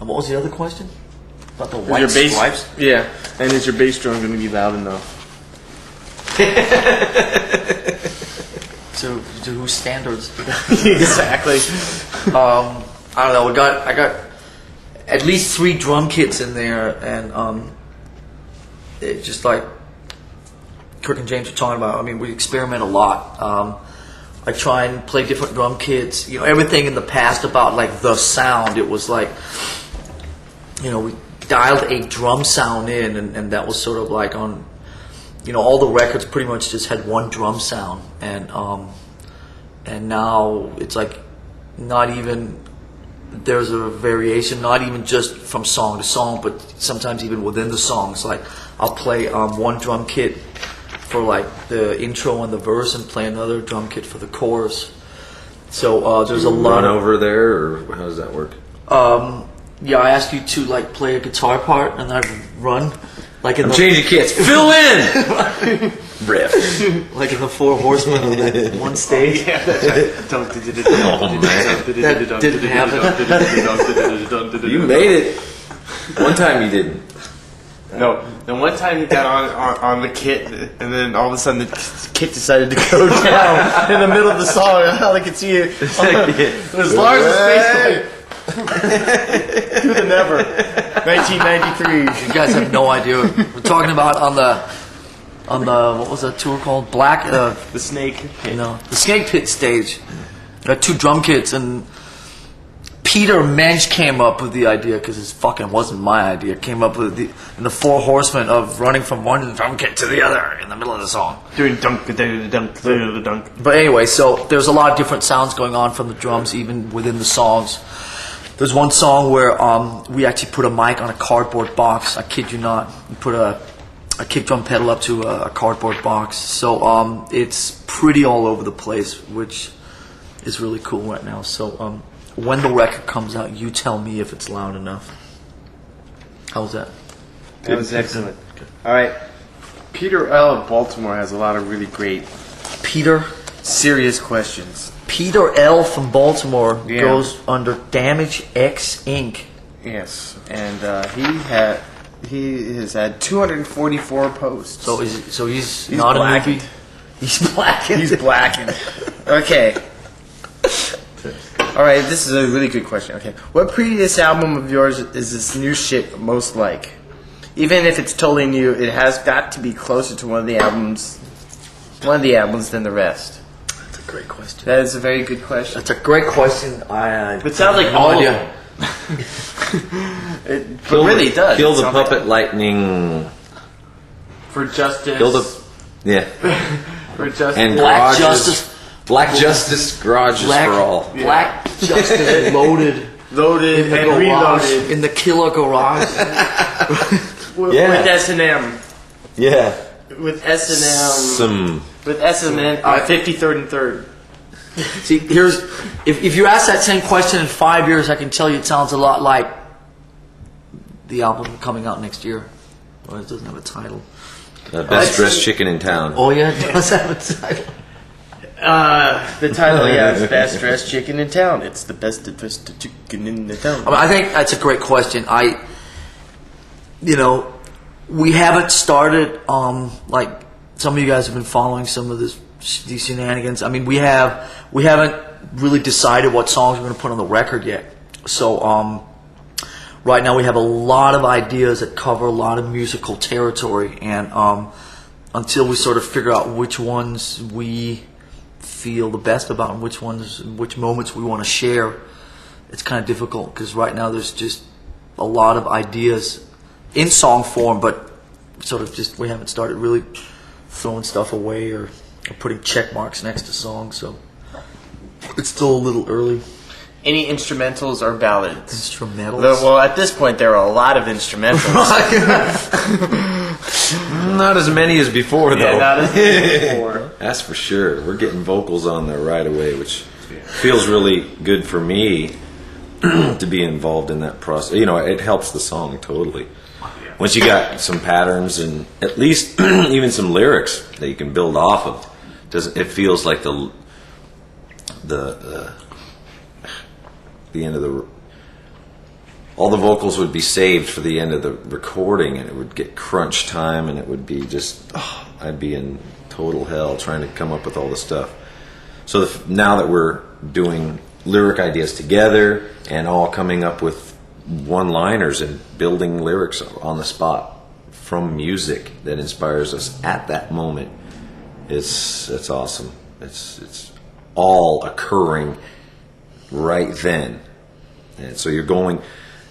And what was the other question? About the Is white your bass, stripes? Yeah, and is your bass drum going to be loud enough? To whose standards? Exactly. I don't know. I got at least 3 drum kits in there, and it's just like Kirk and James were talking about. I mean, we experiment a lot. I try and play different drum kits. You know, everything in the past about like the sound. It was like, you know, we dialed a drum sound in, and that was sort of like on. You know, all the records pretty much just had one drum sound, and now it's like not even there's a variation, not even just from song to song, but sometimes even within the songs. Like I'll play one drum kit for like the intro and the verse, and play another drum kit for the chorus. So there's a lot. Run over there, or how does that work? Yeah, I ask you to like play a guitar part, and I run. Like in I'm changing kits. Fill in! Riff. Like in the Four Horsemen on that one stage. Oh, man. That didn't happen. You made it. One time you didn't. No, the one time he got on the kit, and then all of a sudden the kit decided to go down in the middle of the song. All I could see it. It was Lars's face. To the never. 1993. You guys have no idea. We're talking about on the what was that tour called? Black The Snake. the Snake Pit stage. Got 2 drum kits, and Peter Mensch came up with the idea, because it fucking wasn't my idea. Came up with the Four Horsemen of running from one drum kit to the other in the middle of the song. Doing dunk, dunk. But anyway, so there's a lot of different sounds going on from the drums, even within the songs. There's one song where we actually put a mic on a cardboard box. I kid you not. We put a kick drum pedal up to a cardboard box. So it's pretty all over the place, which is really cool right now. So when the record comes out, you tell me if it's loud enough. How's that? That was excellent. All right. Peter L. of Baltimore has a lot of really great, serious questions. Peter L. from Baltimore Yeah. goes under Damage X Inc. Yes, and he has had 244 posts. So he's not blackened. a newbie. He's blackened. He's blackened. Okay. All right, this is a really good question. Okay, what previous album of yours is this new shit most like? Even if it's totally new, it has got to be closer to one of the albums than the rest. That's a great question. That is a very good question. That's a great question. It sounds like all of them. But really it does. Kill It the sounds puppet like lightning. for justice. Kill the. Yeah. for justice. And Black garages. Justice. Black Justice garages Black, for all. Black Justice loaded Loaded in the and garage, reloaded in the killer garage. with S&M. Yeah. With S&M. Some. With S&M on 53rd and 3rd. See, here's if you ask that same question in 5 years, I can tell you it sounds a lot like the album coming out next year. Well, it doesn't have a title. The best dressed chicken in town. Oh yeah, it does have a title. The title, is Best Dressed Chicken in Town. It's the best dressed chicken in the town. I think that's a great question. We haven't started. Like some of you guys have been following some of these shenanigans. I mean, we haven't really decided what songs we're going to put on the record yet. So right now we have a lot of ideas that cover a lot of musical territory, and until we sort of figure out which ones we feel the best about and which moments we want to share, it's kind of difficult, because right now there's just a lot of ideas in song form, but sort of just we haven't started really throwing stuff away or putting check marks next to songs, so it's still a little early. Any instrumentals or ballads? Instrumentals? Well, at this point, there are a lot of instrumentals. Not as many as before, though. Yeah, not as many as before. That's for sure. We're getting vocals on there right away, which feels really good for me to be involved in that process. You know, it helps the song totally. Once you got some patterns and at least even some lyrics that you can build off of, it feels like the end of all the vocals would be saved for the end of the recording, and it would get crunch time, and it would be just, I'd be in total hell trying to come up with all the stuff. So now that we're doing lyric ideas together and all coming up with one-liners and building lyrics on the spot from music that inspires us at that moment, it's awesome. It's all occurring right then. And so you're going,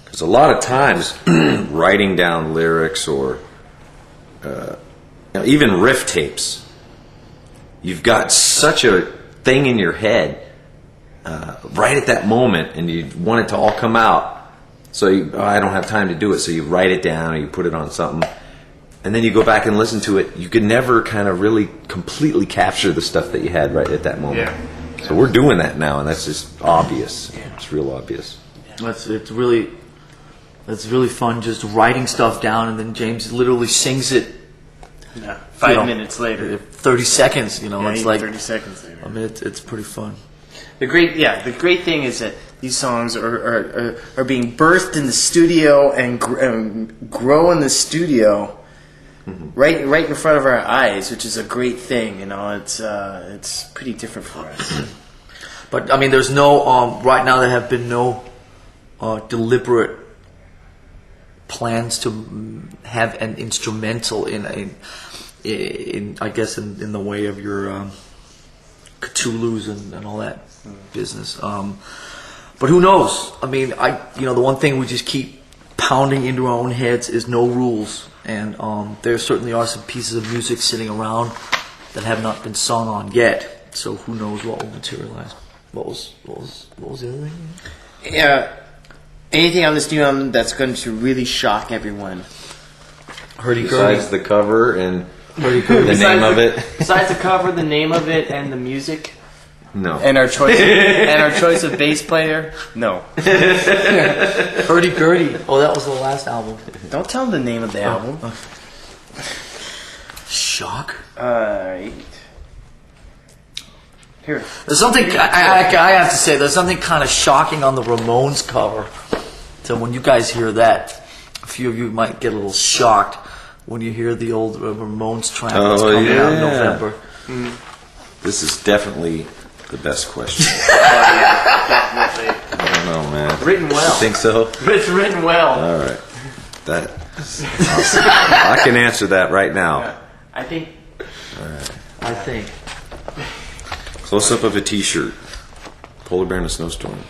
because a lot of times writing down lyrics or even riff tapes, you've got such a thing in your head right at that moment, and you want it to all come out. So I don't have time to do it, so you write it down or you put it on something, and then you go back and listen to it. You can never kind of really completely capture the stuff that you had right at that moment. Yeah. So we're doing that now, and that's just obvious. Yeah. It's real obvious. It's really fun just writing stuff down, and then James literally sings it. Yeah. 5 minutes later, 30 seconds. It's like 30 seconds later. I mean, it's pretty fun. The great thing is that these songs are being birthed in the studio and grow in the studio, right in front of our eyes, which is a great thing. It's pretty different for us. But I mean, there's no right now. There have been no deliberate plans to have an instrumental in I guess in the way of your Cthulhu's and all that business. But who knows? I mean, the one thing we just keep pounding into our own heads is no rules, and there certainly are some pieces of music sitting around that have not been sung on yet. So who knows what will materialize? What was the other thing? Yeah, anything on this new album that's going to really shock everyone. Besides the cover and the name of it. Besides the cover, the name of it, and the music. No. And our choice of bass player. No. Hurdy-gurdy. Oh, that was the last album. Don't tell them the name of the album. Shock. Alright. Here. There's something I have to say. There's something kind of shocking on the Ramones cover. So when you guys hear that, a few of you might get a little shocked when you hear the old Ramones track that's coming out in November. This is definitely the best question. Definitely. I don't know, man. Written well. You think so? It's written well. All right. That is awesome. I can answer that right now. Yeah. I think. All right. I think. Close up of a T-shirt. Polar bear in a snowstorm.